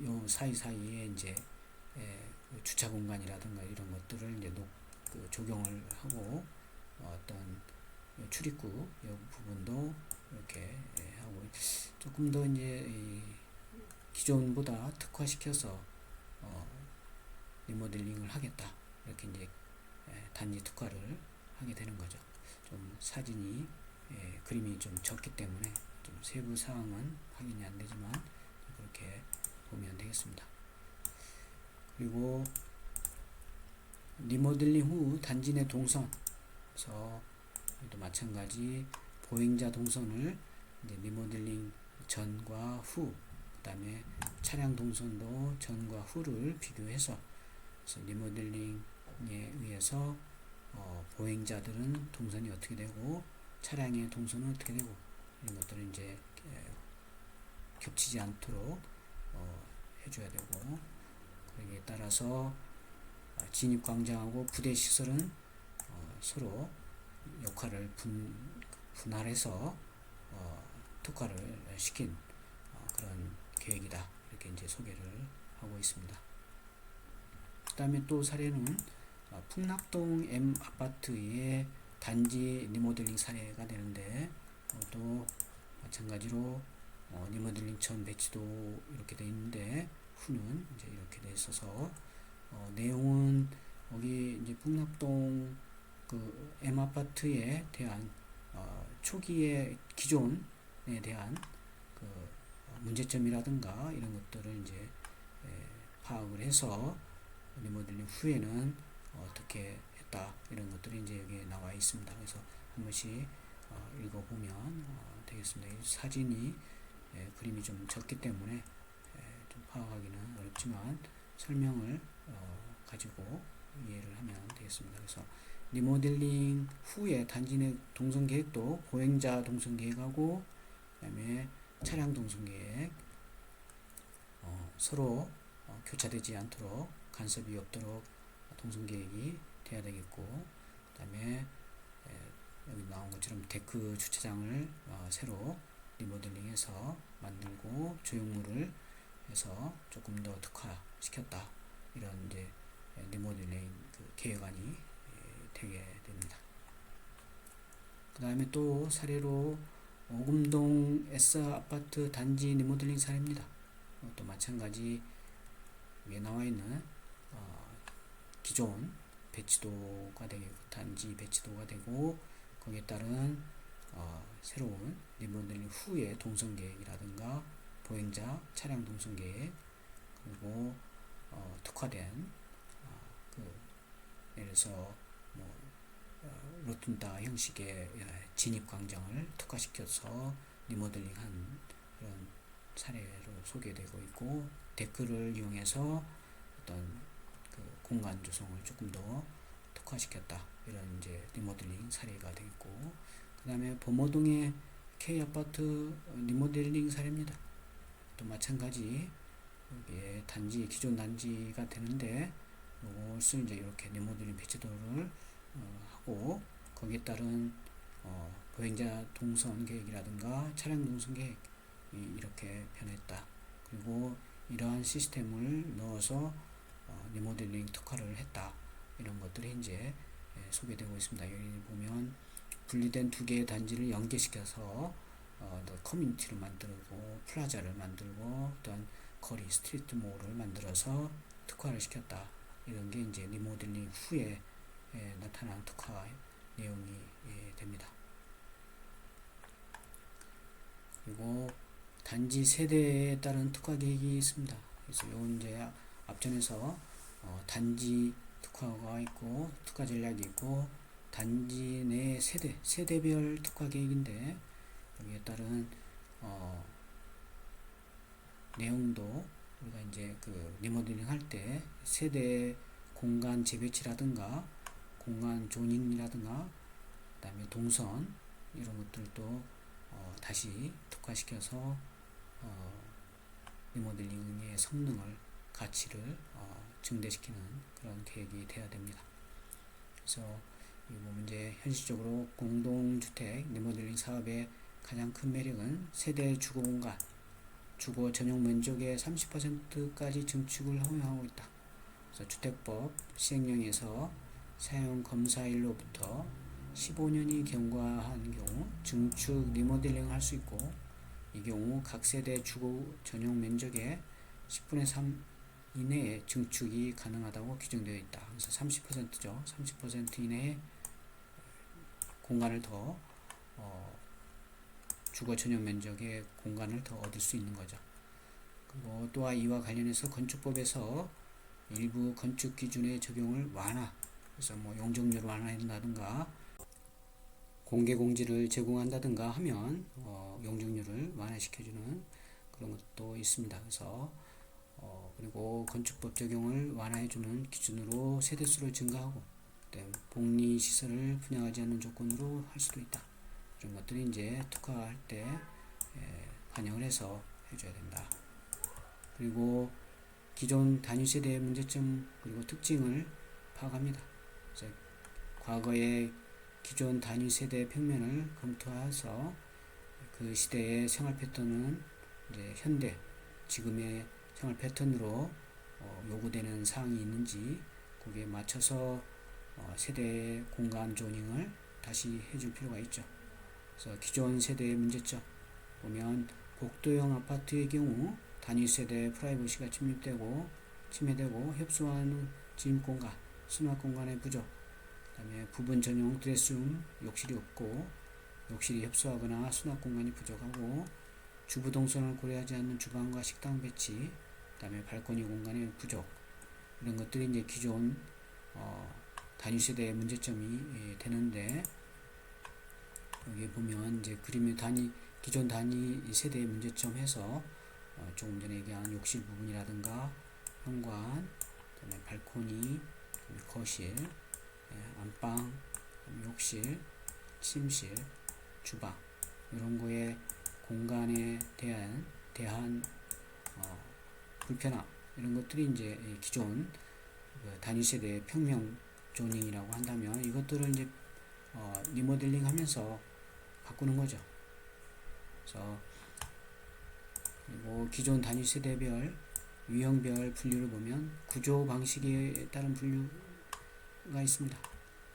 요 사이사이에 이제 주차 공간이라든가 이런 것들을 이제 적용을 하고, 어떤 출입구 이 부분도 이렇게 하고, 조금 더 이제 기존보다 특화시켜서 리모델링을 하겠다, 이렇게 이제 단지 특화를 하게 되는 거죠. 좀 사진이 그림이 좀 적기 때문에 좀 세부 사항은 확인이 안 되지만 그렇게 보면 되겠습니다. 그리고 리모델링 후 단지 내 동선, 그래서 또 마찬가지 보행자 동선을 이제 리모델링 전과 후, 그 다음에 차량 동선도 전과 후를 비교해서, 그래서 리모델링에 의해서 보행자들은 동선이 어떻게 되고 차량의 동선은 어떻게 되고 이런 것들을 이제 겹치지 않도록 해줘야 되고, 거기에 따라서 진입 광장하고 부대 시설은 서로 역할을 분할해서 특화를 시킨 그런 계획이다, 이렇게 이제 소개를 하고 있습니다. 그 다음에 또 사례는 풍락동 M 아파트의 단지 리모델링 사례가 되는데, 또 마찬가지로 리모델링 전 배치도 이렇게 되어 있는데 후는 이제 이렇게 되어 있어서 내용은 여기 이제 풍락동 그 M 아파트에 대한 초기의 기존에 대한 그 문제점이라든가 이런 것들을 이제 파악을 해서 리모델링 후에는 어떻게 했다, 이런 것들이 이제 여기에 나와 있습니다. 그래서 한 번씩 읽어보면 되겠습니다. 이 사진이 그림이 좀 적기 때문에 좀 파악하기는 어렵지만 설명을 가지고 이해를 하면 되겠습니다. 그래서 리모델링 후에 단지 내 동선 계획도 보행자 동선 계획하고 그다음에 차량 동선 계획 서로 교차되지 않도록 간섭이 없도록 동선 계획이 돼야 되겠고, 그다음에 여기 나온 것처럼 데크 주차장을 새로 리모델링해서 만들고 조형물을 해서 조금 더 특화시켰다, 이런 이제 리모델링 그 계획안이 되게 됩니다. 그 다음에 또 사례로 오금동 S 아파트 단지 리모델링 사례입니다. 또 마찬가지 위에 나와 있는 기존 배치도가 되고 단지 배치도가 되고 거기에 따른 새로운 리모델링 후의 동선 계획이라든가 보행자 차량 동선 계획, 그리고 특화된 예를 들어서 로툰다 형식의 진입 광장을 특화시켜서 리모델링한 그런 사례로 소개되고 있고, 데크를 이용해서 어떤 그 공간 조성을 조금 더 특화시켰다, 이런 이제 리모델링 사례가 되겠고, 그 다음에 범어동의 K 아파트 리모델링 사례입니다. 또 마찬가지 여기에 단지 기존 단지가 되는데 이것을 이제 이렇게 리모델링 배치도를 하고 거기에 따른 보행자 동선 계획이라든가 차량 동선 계획 이렇게 변했다. 그리고 이러한 시스템을 넣어서 리모델링 특화를 했다, 이런 것들이 이제 소개되고 있습니다. 여기 보면 분리된 두 개의 단지를 연계시켜서 커뮤니티를 만들고 플라자를 만들고 어떤 거리 스트리트 몰을 만들어서 특화를 시켰다, 이런 게 이제 리모델링 후에 나타난 특화 내용이 됩니다. 그리고 단지 세대에 따른 특화 계획이 있습니다. 그래서 이건 이제 앞전에서 단지 특화가 있고 특화 전략이 있고 단지 내 세대별 특화 계획인데, 여기에 따른 내용도 우리가 이제 그 리모델링 할 때 세대 공간 재배치라든가 공간 조닝이라든가 그다음에 동선 이런 것들도 다시 특화시켜서 리모델링의 성능을 가치를 증대시키는 그런 계획이 돼야 됩니다. 그래서 이 보면 이제 현실적으로 공동주택 리모델링 사업의 가장 큰 매력은 세대 주거 공간, 주거 전용 면적의 30%까지 증축을 허용하고 있다. 그래서 주택법 시행령에서 사용 검사일로부터 15년이 경과한 경우 증축 리모델링을 할 수 있고, 이 경우 각 세대 주거 전용 면적의 10분의 3 이내에 증축이 가능하다고 규정되어 있다. 그래서 30%죠. 30% 이내에 공간을 더 주거 전용 면적의 공간을 더 얻을 수 있는 거죠. 그리고 또한 이와 관련해서 건축법에서 일부 건축 기준의 적용을 완화, 그래서 뭐 용적률을 완화한다든가 공개 공지를 제공한다든가 하면 용적률을 완화시켜주는 그런 것도 있습니다. 그래서 그리고 건축법 적용을 완화해주는 기준으로 세대수를 증가하고 복리시설을 분양하지 않는 조건으로 할 수도 있다. 이런 것들이 이제 특화할 때 반영을 해서 해줘야 된다. 그리고 기존 단위세대의 문제점 그리고 특징을 파악합니다. 그래서 과거의 기존 단위세대 평면을 검토해서 그 시대의 생활 패턴은 이제 현대 지금의 생활 패턴으로 요구되는 사항이 있는지 거기에 맞춰서 세대 공간 조닝을 다시 해줄 필요가 있죠. 그래서 기존 세대의 문제점 보면 복도형 아파트의 경우 단위 세대 프라이버시가 침해되고 협소한 진입 공간, 수납 공간의 부족, 그다음에 부분 전용 드레스룸, 욕실이 없고 욕실이 협소하거나 수납 공간이 부족하고 주부 동선을 고려하지 않는 주방과 식당 배치, 그다음에 발코니 공간의 부족 이런 것들이 이제 기존 단위 세대의 문제점이 되는데 여기 보면 이제 그림의 기존 단위 세대의 문제점 해서 조금 전에 얘기한 욕실 부분이라든가 현관, 그다음에 발코니, 거실, 안방, 욕실, 침실, 주방 이런 거에 공간에 대한 불편함 이런 것들이 이제 기존 단위 세대 평면 조닝이라고 한다면 이것들을 이제 리모델링 하면서 바꾸는 거죠. 그래서 그리고 기존 단위 세대별 유형별 분류를 보면 구조 방식에 따른 분류가 있습니다.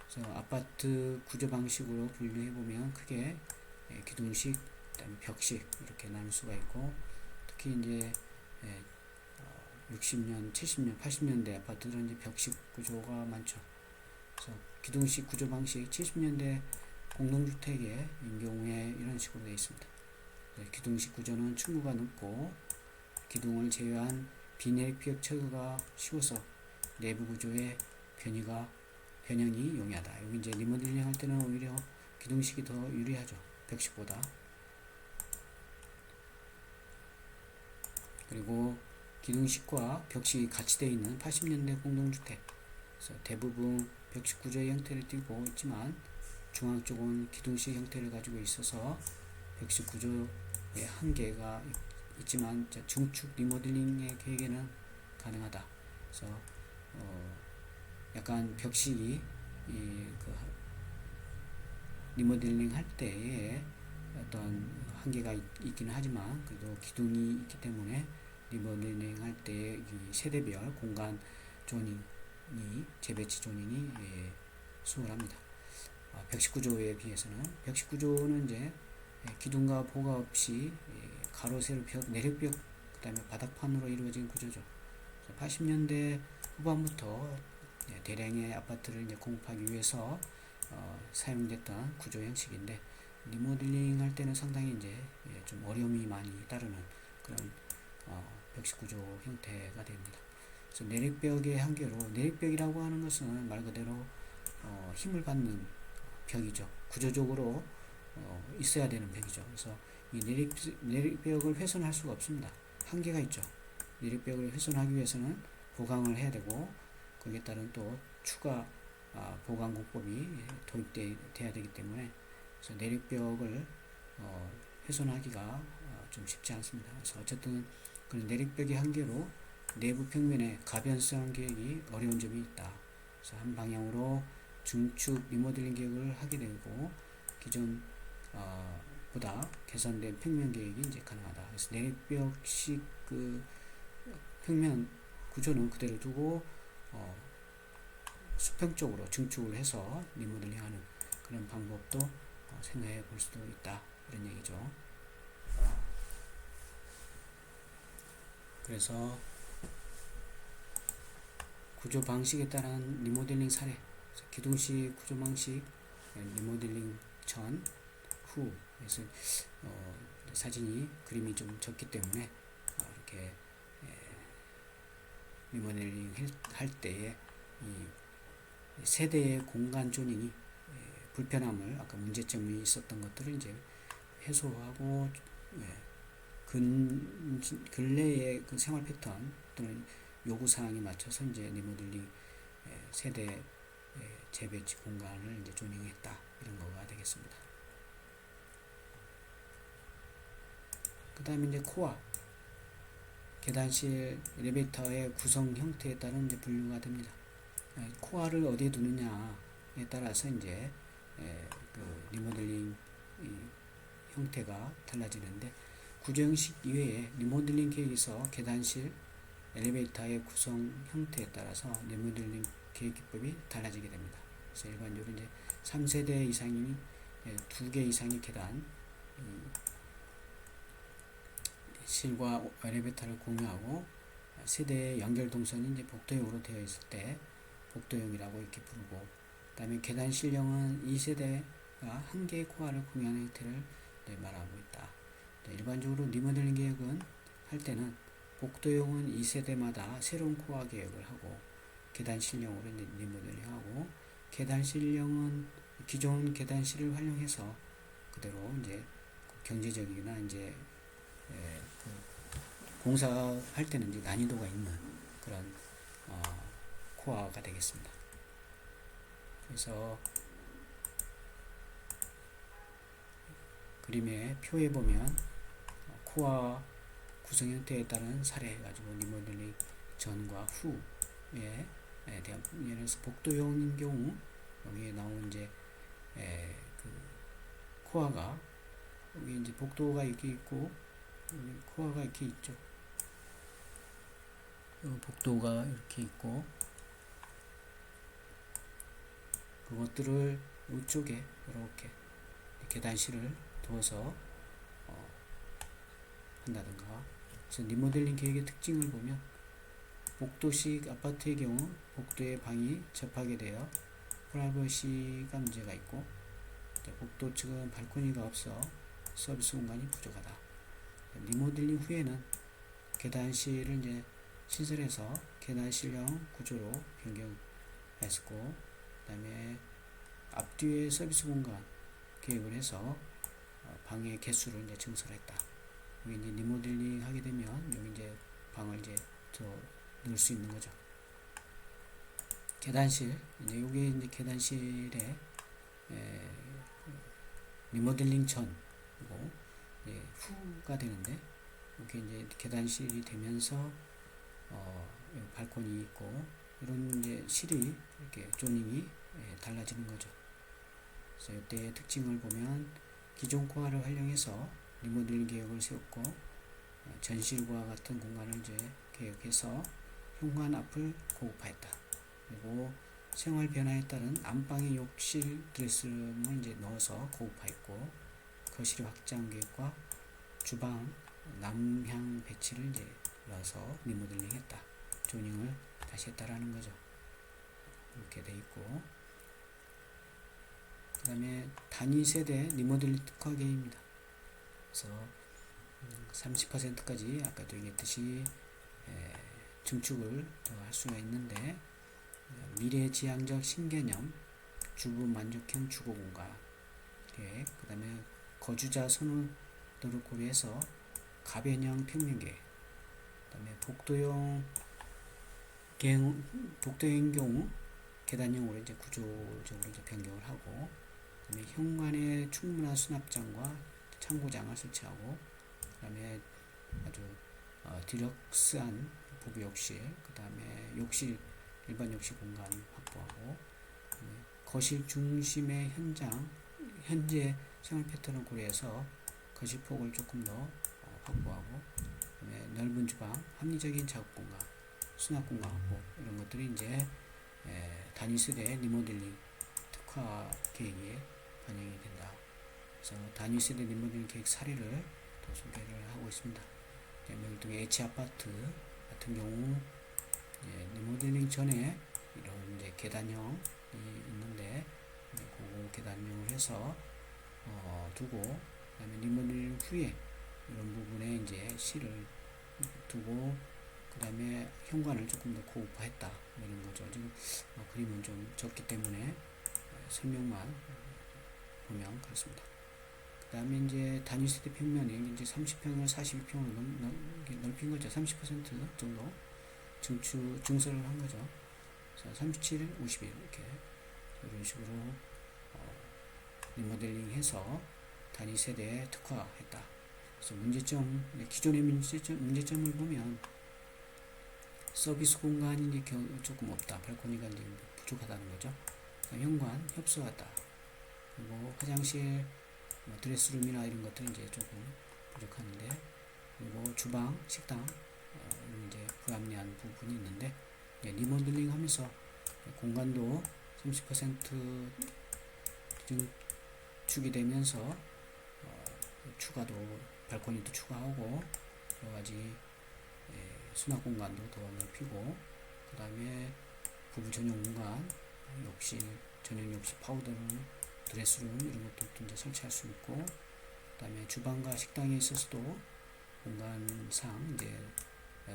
그래서 아파트 구조 방식으로 분류해 보면 크게 기둥식, 그다음에 벽식 이렇게 나눌 수가 있고 특히 이제 60년, 70년, 80년대 아파트들은 이제 벽식 구조가 많죠. 그래서 기둥식 구조 방식 70년대 공동주택의 경우에 이런 식으로 되어 있습니다. 기둥식 구조는 층고가 높고 기둥을 제외한 비내리피역 철거가 쉬워서 내부 구조의 변형이 용이하다. 여기 이제 리모델링 할 때는 오히려 기둥식이 더 유리하죠. 벽식보다. 그리고 기둥식과 벽식이 같이 되어 있는 80년대 공동주택. 그래서 대부분 벽식 구조의 형태를 띠고 있지만 중앙 쪽은 기둥식 형태를 가지고 있어서 벽식 구조의 한계가 있지만 중축 리모델링의 계획에는 가능하다. 그래서 약간 벽식이 그 리모델링 할 때에 어떤 한계가 있기는 하지만 그래도 기둥이 있기 때문에 리모델링 할 때 이 세대별 공간 조닝이 재배치 조닝이 수월합니다. 벽식 구조에 비해서는 벽식 구조는 이제 기둥과 보가 없이 가로 세로 벽 내력벽 그다음에 바닥판으로 이루어진 구조죠. 80년대 후반부터 대량의 아파트를 이제 공급하기 위해서 사용됐던 구조 형식인데 리모델링 할 때는 상당히 이제 좀 어려움이 많이 따르는 그런 벽식 구조 형태가 됩니다. 그래서 내력벽의 한계로 내력벽이라고 하는 것은 말 그대로 힘을 받는 벽이죠. 구조적으로 있어야 되는 벽이죠. 그래서 이 내력벽을 훼손할 수가 없습니다. 한계가 있죠. 내력벽을 훼손하기 위해서는 보강을 해야 되고 거기에 따른 또 추가 보강공법이 도입돼야 되기 때문에 그래서 내력벽을 훼손하기가 좀 쉽지 않습니다. 그래서 어쨌든 그런 내력벽의 한계로 내부 평면의 가변성 계획이 어려운 점이 있다. 그래서 한 방향으로 중축 리모델링 계획을 하게 되고 기존 보다 개선된 평면 계획이 이제 가능하다. 그래서 내력벽식 그 평면 구조는 그대로 두고 수평적으로 증축을 해서 리모델링하는 그런 방법도 생각해 볼 수도 있다. 이런 얘기죠. 그래서 구조 방식에 따른 리모델링 사례, 기둥식 구조 방식 리모델링 전, 후 그래서 사진이 그림이 좀 적기 때문에 이렇게 리모델링 할 때에 이 세대의 공간 조닝이 불편함을 아까 문제점이 있었던 것들을 이제 해소하고 근래의 그 생활 패턴 또는 요구 사항에 맞춰서 이제 리모델링 세대 재배치 공간을 이제 조닝했다 이런 거가 되겠습니다. 그 다음에 이제 코어 계단실 엘리베이터의 구성 형태에 따른 이제 분류가 됩니다. 코어를 어디에 두느냐에 따라서 이제 그 리모델링 형태가 달라지는데 구조 형식 이외에 리모델링 계획에서 계단실 엘리베이터의 구성 형태에 따라서 리모델링 계획 기법이 달라지게 됩니다. 그래서 일반적으로 이제 3세대 이상이 2개 이상의 계단 실과 엘리베이터를 공유하고 세대의 연결 동선이 이제 복도형으로 되어 있을 때 복도형이라고 이렇게 부르고, 그 다음에 계단 실형은 2세대가 한 개의 코어를 공유하는 형태를 말하고 있다. 일반적으로 리모델링 계획은 할 때는 복도형은 2세대마다 새로운 코어 계획을 하고, 계단 실형으로 리모델링하고, 계단 실형은 기존 계단실을 활용해서 그대로 이제 경제적이나 이제 공사할 때는 이제 난이도가 있는 그런 코어가 되겠습니다. 그래서 그림의 표에 보면 코어 구성 형태에 따른 사례 가지고 리모델링 전과 후에 대한, 예를 들어서 복도형인 경우 여기에 나온 이제 그 코어가 여기 이제 복도가 이렇게 있고 코어가 이렇게 있죠. 복도가 이렇게 있고 그것들을 이쪽에 이렇게 계단실을 두어서 한다든가. 그래서 리모델링 계획의 특징을 보면 복도식 아파트의 경우 복도에 방이 접하게 되어 프라이버시가 문제가 있고, 복도 측은 발코니가 없어 서비스 공간이 부족하다. 리모델링 후에는 계단실을 이제 신설해서 계단실형 구조로 변경했고, 그 다음에 앞뒤에 서비스 공간 계획을 해서 방의 개수를 이제 증설했다. 여기 이제 리모델링 하게 되면 여기 이제 방을 이제 더 넣을 수 있는 거죠. 계단실, 이제 여기 이제 계단실에 리모델링 전이고 후가 되는데, 이렇게 이제 계단실이 되면서 발코니 있고 이런 이제 실이 이렇게 조닝이 달라지는 거죠. 그래서 이때의 특징을 보면 기존 코어를 활용해서 리모델링 계획을 세웠고 전실과 같은 공간을 이제 계획해서 현관 앞을 고급화했다. 그리고 생활 변화에 따른 안방의 욕실 드레스룸을 이제 넣어서 고급화했고, 거실 확장 계획과 주방 남향 배치를 이제 넣어서 리모델링 했다. 조닝을 다시 했다라는 거죠. 이렇게 돼 있고, 그 다음에 단위 세대 리모델링 특화 계획입니다. 그래서 30%까지 아까도 얘기했듯이 증축을 할 수가 있는데, 미래지향적 신개념 주부 만족형 주거공간 계획, 그 다음에 거주자 선호도를 고려해서 가변형 평면 계획, 그 다음에 복도형 경우 계단형으로 이제 구조적으로 이제 변경을 하고, 그다음에 현관에 충분한 수납장과 창고장을 설치하고, 그다음에 아주 디럭스한 부부 욕실, 그다음에 욕실 일반 욕실 공간 확보하고, 거실 중심의 현재 생활 패턴을 고려해서 거실 폭을 조금 더 확보하고, 그다음에 넓은 주방, 합리적인 작업 공간, 수납 공간 확보, 이런 것들이 이제 단위 세대 리모델링 특화 계획에 반영이 된다. 그래서 단위 세대 리모델링 계획 사례를 또 소개를 하고 있습니다. 명동의 H 아파트 같은 경우 리모델링 전에 이런 이제 계단형이 있는데 그 계단형을 해서 두고 그다음에 리모델링 후에 이런 부분에 이제 실을 두고 그다음에 현관을 조금 더 고급화했다 이런 거죠. 지금 그림은 좀 적기 때문에 설명만 보면 그렇습니다. 그 다음에 이제 단위 세대 평면이 이제 30평을 42평으로 넓힌 거죠. 30% 정도 증설을 한 거죠. 37, 51 이렇게 이런 식으로 리모델링 해서 단위 세대에 특화했다. 그래서 기존의 문제점을 보면 서비스 공간이 이제 조금 없다. 발코니가 이제 부족하다는 거죠. 현관 협소하다. 그리고 화장실, 드레스룸이나 이런 것들은 이제 조금 부족한데, 그리고 주방, 식당 이런 이제 불합리한 부분이 있는데, 이제 리모델링 하면서 공간도 30% 증축이 되면서 추가도 발코니도 추가하고 여러 가지 수납 공간도 더 넓히고, 그 다음에 부부 전용 공간, 욕실, 전용 욕실, 파우더룸, 드레스룸 이런 것들도 이제 설치할 수 있고, 그 다음에 주방과 식당에 있어서도 공간상 이제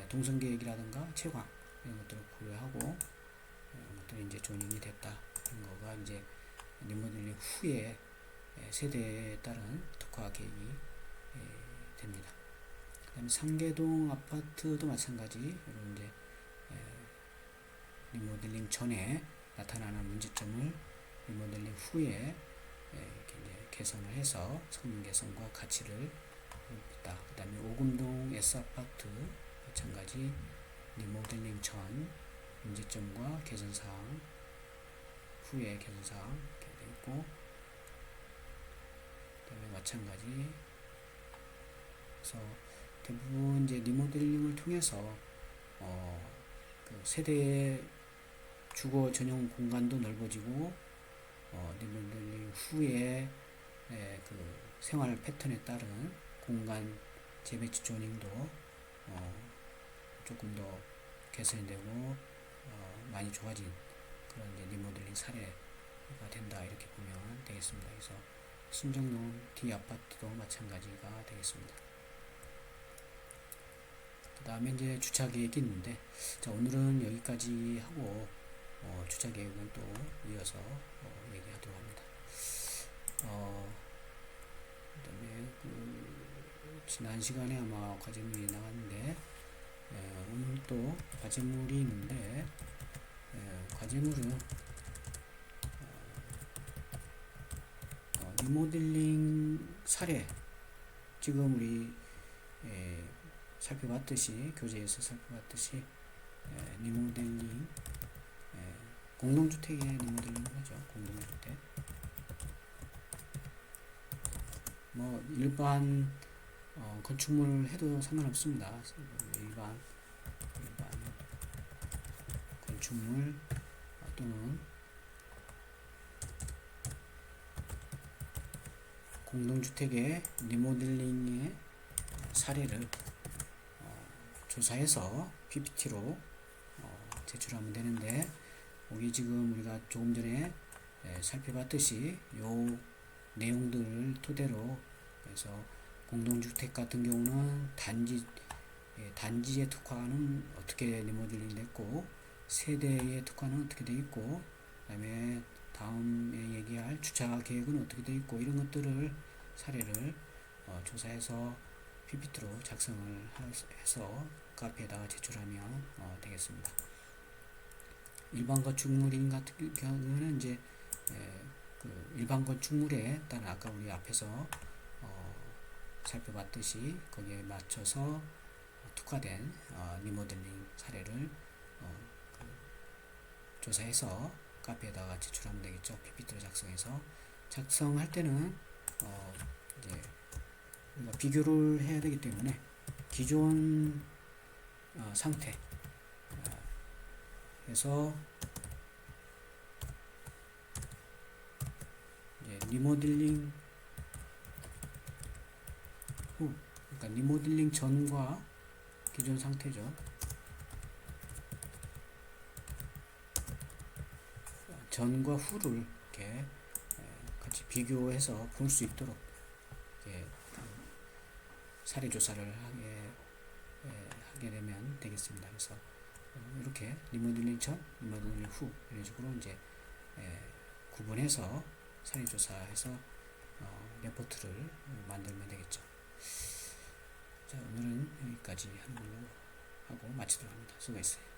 동선 계획이라든가 채광 이런 것들을 고려하고 이런 것들이 이제 조정이 됐다. 이런 거가 이제 리모델링 후에 세대에 따른 특화 계획이 됩니다. 그 다음에 상계동 아파트도 마찬가지 이런 이제 리모델링 전에 나타나는 문제점을 리모델링 후에 이렇게 이제 개선을 해서 성능 개선과 가치를 높였다. 그 다음에 오금동 S아파트 마찬가지 리모델링 전 문제점과 개선사항 후에 개선사항 이렇게 되어 있고, 그 다음에 마찬가지 그래서 대부분 이제 리모델링을 통해서 그 세대의 주거 전용 공간도 넓어지고 리모델링 후에 그 생활 패턴에 따른 공간 재배치 조닝도 조금 더 개선되고 많이 좋아진 그런 이제 리모델링 사례가 된다 이렇게 보면 되겠습니다. 그래서 신정동 D 아파트도 마찬가지가 되겠습니다. 그 다음에 이제 주차 계획이 있는데, 자, 오늘은 여기까지 하고 주차 계획은 또 이어서 얘기하도록 합니다. 그다음에 지난 시간에 아마 과제물이 나왔는데 오늘 또 과제물이 있는데 과제물은 리모델링 사례 지금 우리 살펴봤듯이 교재에서 살펴봤듯이 리모델링 공동주택의 리모델링 하죠. 공동주택 뭐 일반 건축물 해도 상관없습니다. 일반 건축물 또는 공동주택의 리모델링의 사례를 조사해서 PPT로 제출하면 되는데, 여기 지금 우리가 조금 전에 살펴봤듯이 요 내용들을 토대로 해서 공동주택 같은 경우는 단지의 특화는 어떻게 리모델링 됐고, 세대의 특화는 어떻게 되어 있고, 그 다음에 다음에 얘기할 주차 계획은 어떻게 되어 있고, 이런 것들을 사례를 조사해서 PPT로 작성을 해서 카페에다가 제출하면 되겠습니다. 일반 건축물인 같은 경우는 이제 그 일반 건축물에 따른 아까 우리 앞에서 살펴봤듯이 거기에 맞춰서 특화된 리모델링 사례를 조사해서 카페에다가 제출하면 되겠죠. PPT를 작성할 때는 이제 우리가 비교를 해야 되기 때문에 기존 상태 해서 이제 리모델링 후, 그러니까 리모델링 전과 기존 상태죠. 전과 후를 이렇게 같이 비교해서 볼 수 있도록 사례 조사를 하게 되면 되겠습니다. 그래서 이렇게 리모델링 전, 리모델링 후 이런 식으로 이제 구분해서 사례 조사해서 레포트를 만들면 되겠죠. 자, 오늘은 여기까지 하는 걸로 하고 마치도록 합니다. 수고했어요.